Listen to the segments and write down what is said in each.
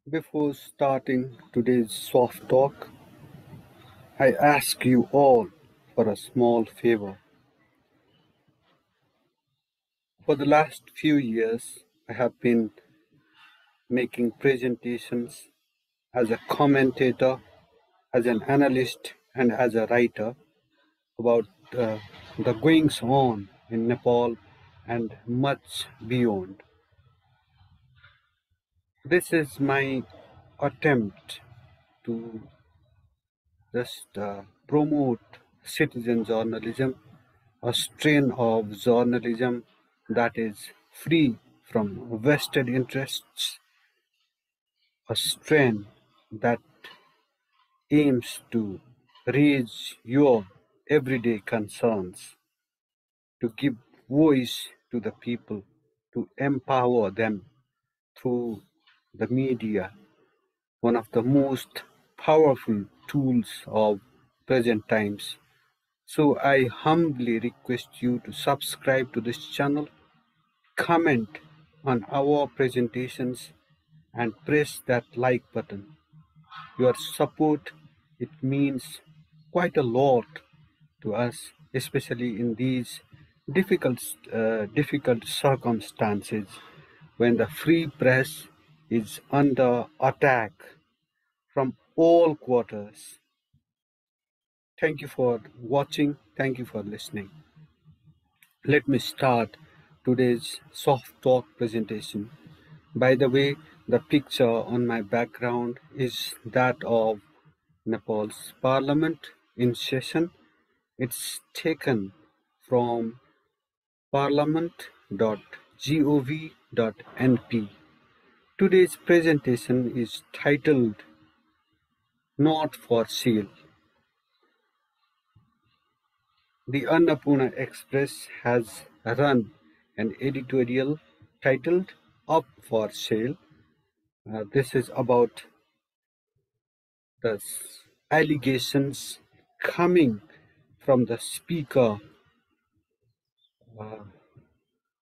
Before starting today's soft talk, I ask you all for a small favor. For the last few years, I have been making presentations as a commentator, as an analyst, and as a writer about the goings on in Nepal and much beyond. This is my attempt to just promote citizen journalism, a strain of journalism that is free from vested interests, a strain that aims to raise your everyday concerns, to give voice to the people, to empower them through the media, one of the most powerful tools of present times. So I humbly request you to subscribe to this channel, comment on our presentations, and press that like button. Your support, it means quite a lot to us, especially in these difficult circumstances when the free press is under attack from all quarters. Thank you for watching. Thank you for listening. Let me start today's soft talk presentation. By the way, the picture on my background is that of Nepal's Parliament in session. It's taken from parliament.gov.np. Today's presentation is titled Not for Sale. The Annapurna Express has run an editorial titled Up for Sale. This is about the allegations coming from the speaker uh,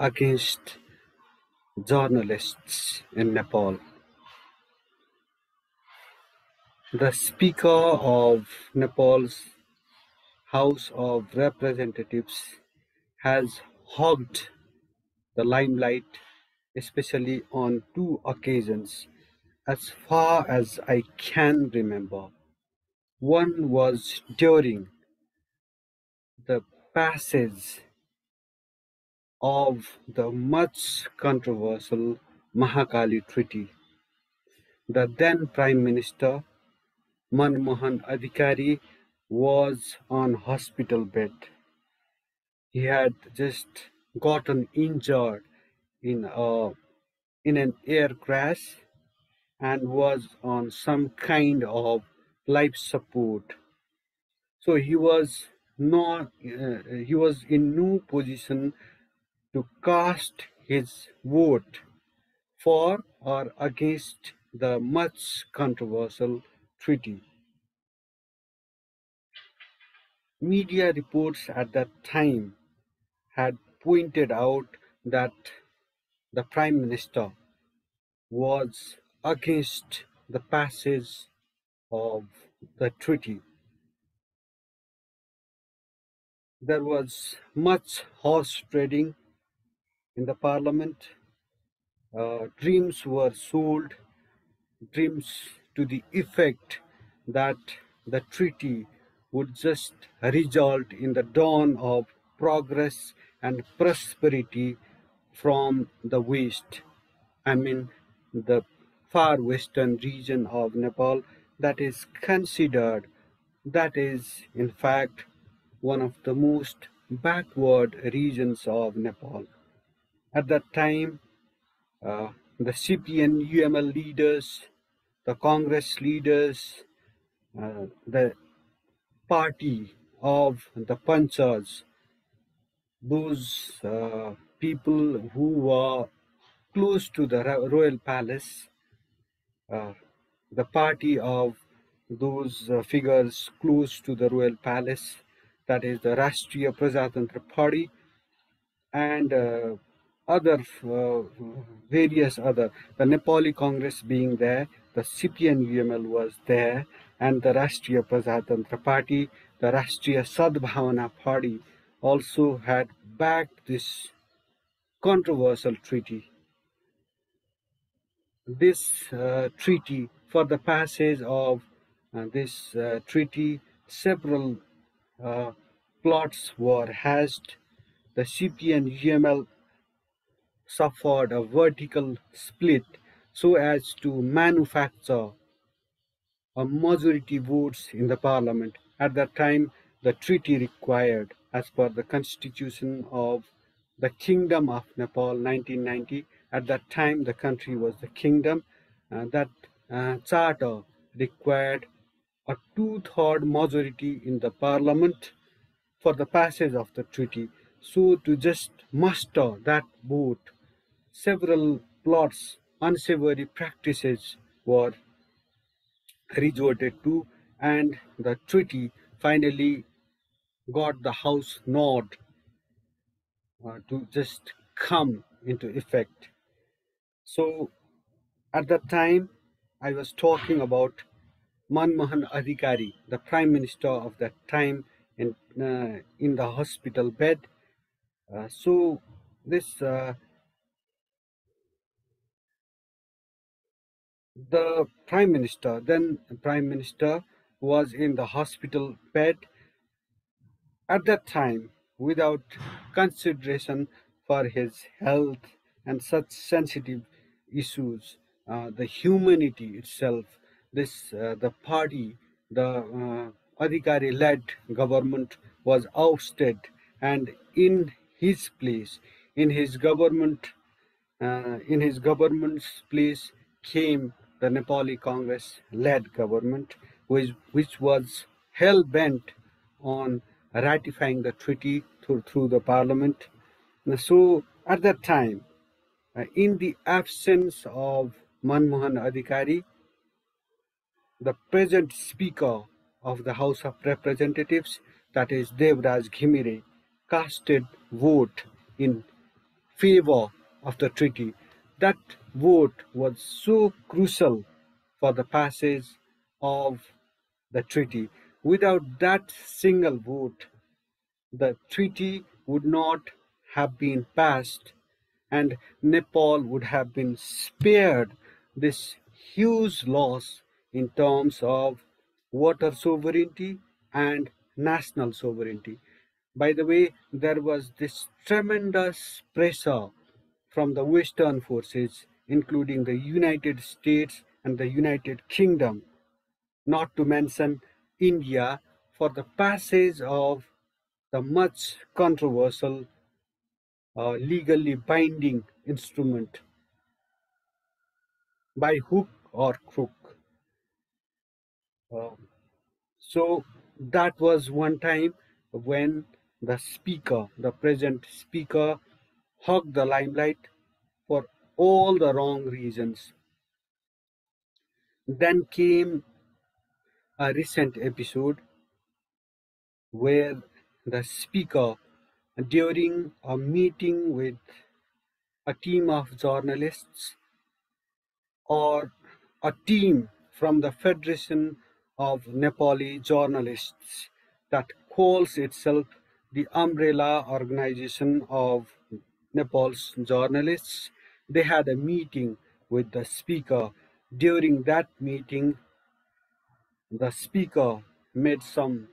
against journalists in Nepal. The Speaker of Nepal's House of Representatives has hogged the limelight, especially on two occasions, as far as I can remember. One was during the passage of the much controversial Mahakali Treaty. The then Prime Minister Manmohan Adhikari was on hospital bed. He had just gotten injured in an air crash and was on some kind of life support. So he was in no position to cast his vote for or against the much controversial treaty. Media reports at that time had pointed out that the Prime Minister was against the passage of the treaty. There was much horse trading in the parliament. Dreams were sold, dreams to the effect that the treaty would just result in the dawn of progress and prosperity from the west. I mean, the far western region of Nepal that is considered, that is, in fact, one of the most backward regions of Nepal. At that time, uh, the CPN UML leaders, the Congress leaders, the party of the Panchas, those people who were close to the royal palace, uh, the party of those figures close to the royal palace, that is the Rashtriya Prajatantra Party, and other various other, the Nepali Congress being there, the CPN-UML was there, and the Rashtriya Prajatantra Party, the Rashtriya Sadbhavana Party also had backed this controversial treaty. This treaty, for the passage of this treaty, several uh, plots were hatched. The CPN-UML suffered a vertical split so as to manufacture a majority votes in the parliament. At that time, the treaty required, as per the constitution of the Kingdom of Nepal 1990, at that time the country was the kingdom, that charter required a two-third majority in the parliament for the passage of the treaty. So to just muster that vote, several plots, unsavory practices were resorted to, and the treaty finally got the House nod to just come into effect. So at that time, I was talking about Manmohan Adhikari, the Prime Minister of that time, in the hospital bed. So this the Prime Minister, then Prime Minister, was in the hospital bed at that time without consideration for his health and such sensitive issues. The humanity itself, the party, the Adhikari-led government was ousted, and in his place, in his government, in his government's place came the Nepali Congress-led government, which was hell bent on ratifying the treaty through the parliament. So at that time, in the absence of Manmohan Adhikari, the present Speaker of the House of Representatives, that is Dev Raj Ghimire, casted vote in favor of the treaty. That vote was so crucial for the passage of the treaty. Without that single vote, the treaty would not have been passed, and Nepal would have been spared this huge loss in terms of water sovereignty and national sovereignty. By the way, there was this tremendous pressure from the Western forces, including the United States and the United Kingdom, not to mention India, for the passage of the much controversial legally binding instrument by hook or crook. Uh, so that was one time when the speaker, the present speaker, hogged the limelight for all the wrong reasons. Then came a recent episode where the speaker, during a meeting with a team of journalists, or a team from the Federation of Nepali Journalists, that calls itself the umbrella organization of Nepal's journalists. They had a meeting with the speaker. During that meeting, the speaker made some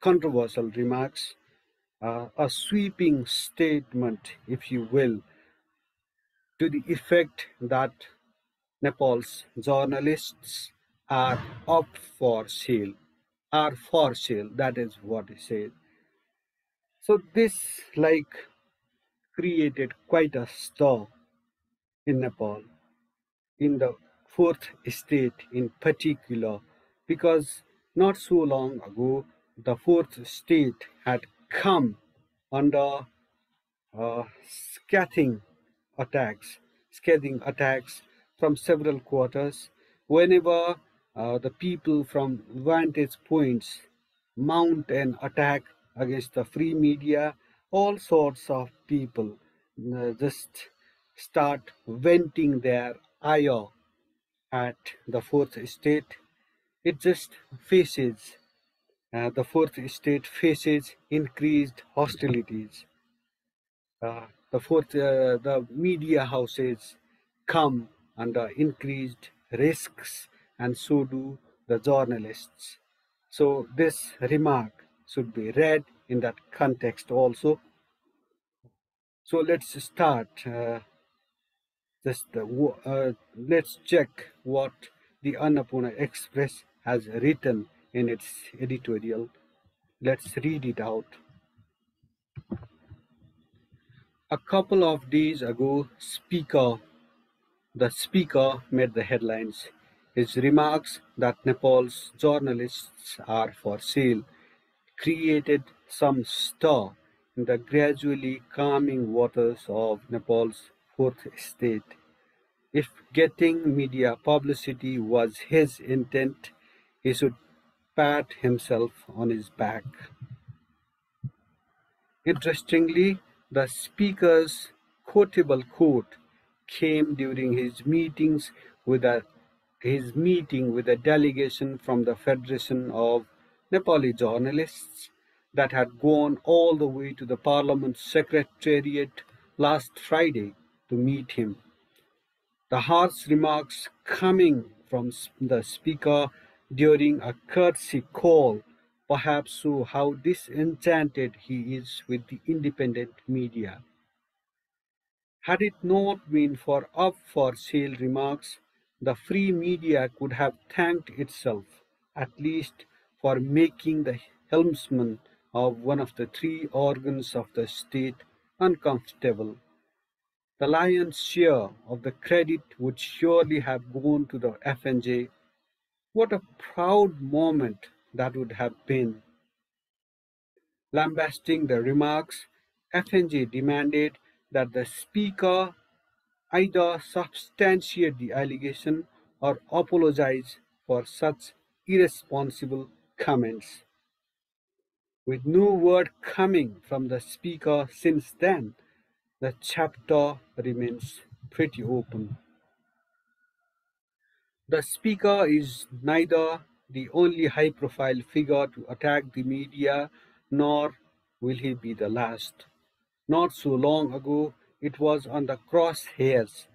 controversial remarks, a sweeping statement, if you will, to the effect that Nepal's journalists are up for sale, are for sale. That is what he said. So this created quite a stir in Nepal, in the fourth state in particular, because not so long ago the fourth state had come under uh, scathing scathing attacks from several quarters. Whenever the people from vantage points mount an attack against the free media, all sorts of people just start venting their ire at the fourth estate. It just faces the fourth estate faces increased hostilities. The media houses come under increased risks, and so do the journalists. So this remark should be read in that context also. So let's start. Let's check what the Annapurna Express has written in its editorial. Let's read it out. A couple of days ago, the speaker made the headlines. His remarks that Nepal's journalists are for sale created some stir in the gradually calming waters of Nepal's fourth estate. If getting media publicity was his intent, he should pat himself on his back. Interestingly, the speaker's quotable quote came during his meeting with a delegation from the Federation of Nepali Journalists that had gone all the way to the Parliament Secretariat last Friday to meet him. The harsh remarks coming from the speaker during a courtesy call perhaps show how disenchanted he is with the independent media. Had it not been for up for sale remarks, the free media could have thanked itself, at least for making the helmsman of one of the three organs of the state uncomfortable. The lion's share of the credit would surely have gone to the FNJ. What a proud moment that would have been. Lambasting the remarks, FNJ demanded that the speaker either substantiate the allegation or apologize for such irresponsible comments. With no word coming from the speaker since then, the chapter remains pretty open. The speaker is neither the only high profile figure to attack the media, nor will he be the last. Not so long ago, it was on the crosshairs.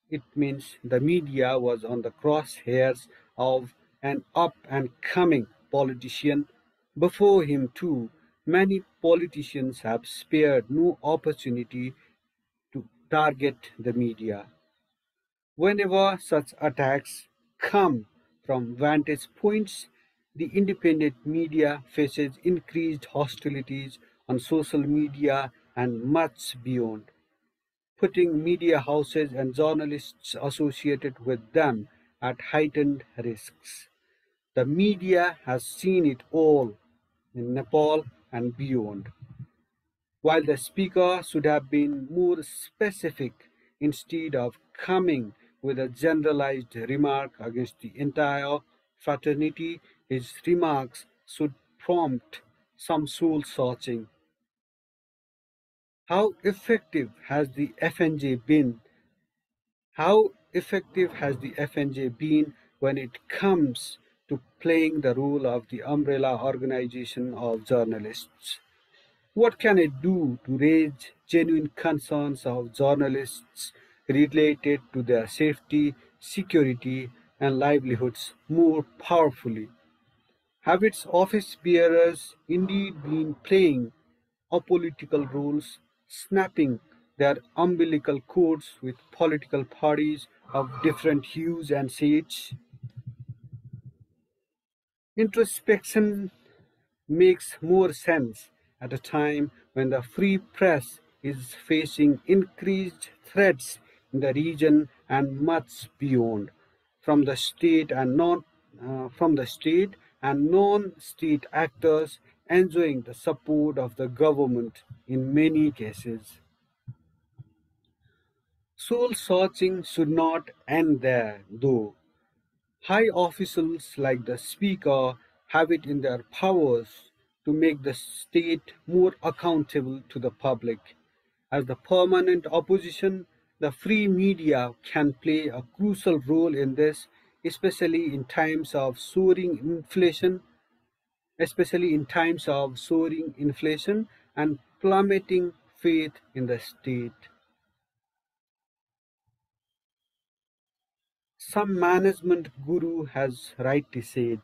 It means the media was on the crosshairs of an up and coming politician. Before him, too, many politicians have spared no opportunity to target the media. Whenever such attacks come from vantage points, the independent media faces increased hostilities on social media and much beyond, putting media houses and journalists associated with them at heightened risks. The media has seen it all in Nepal and beyond. While the speaker should have been more specific instead of coming with a generalized remark against the entire fraternity, his remarks should prompt some soul searching. How effective has the FNJ been? How effective has the FNJ been when it comes to playing the role of the umbrella organization of journalists? What can it do to raise genuine concerns of journalists related to their safety, security, and livelihoods more powerfully? Have its office bearers indeed been playing apolitical roles, snapping their umbilical cords with political parties of different hues and shades? Introspection makes more sense at a time when the free press is facing increased threats in the region and much beyond from the state and non-state actors enjoying the support of the government in many cases. Soul searching should not end there, though. High officials like the Speaker have it in their powers to make the state more accountable to the public. As the permanent opposition, The free media can play a crucial role in this, especially in times of soaring inflation, and plummeting faith in the state. Some management guru has rightly said,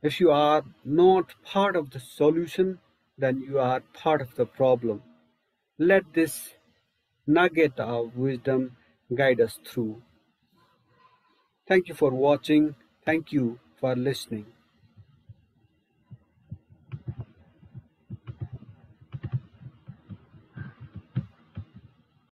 if you are not part of the solution, then you are part of the problem. Let this nugget of wisdom guide us through. Thank you for watching. Thank you for listening.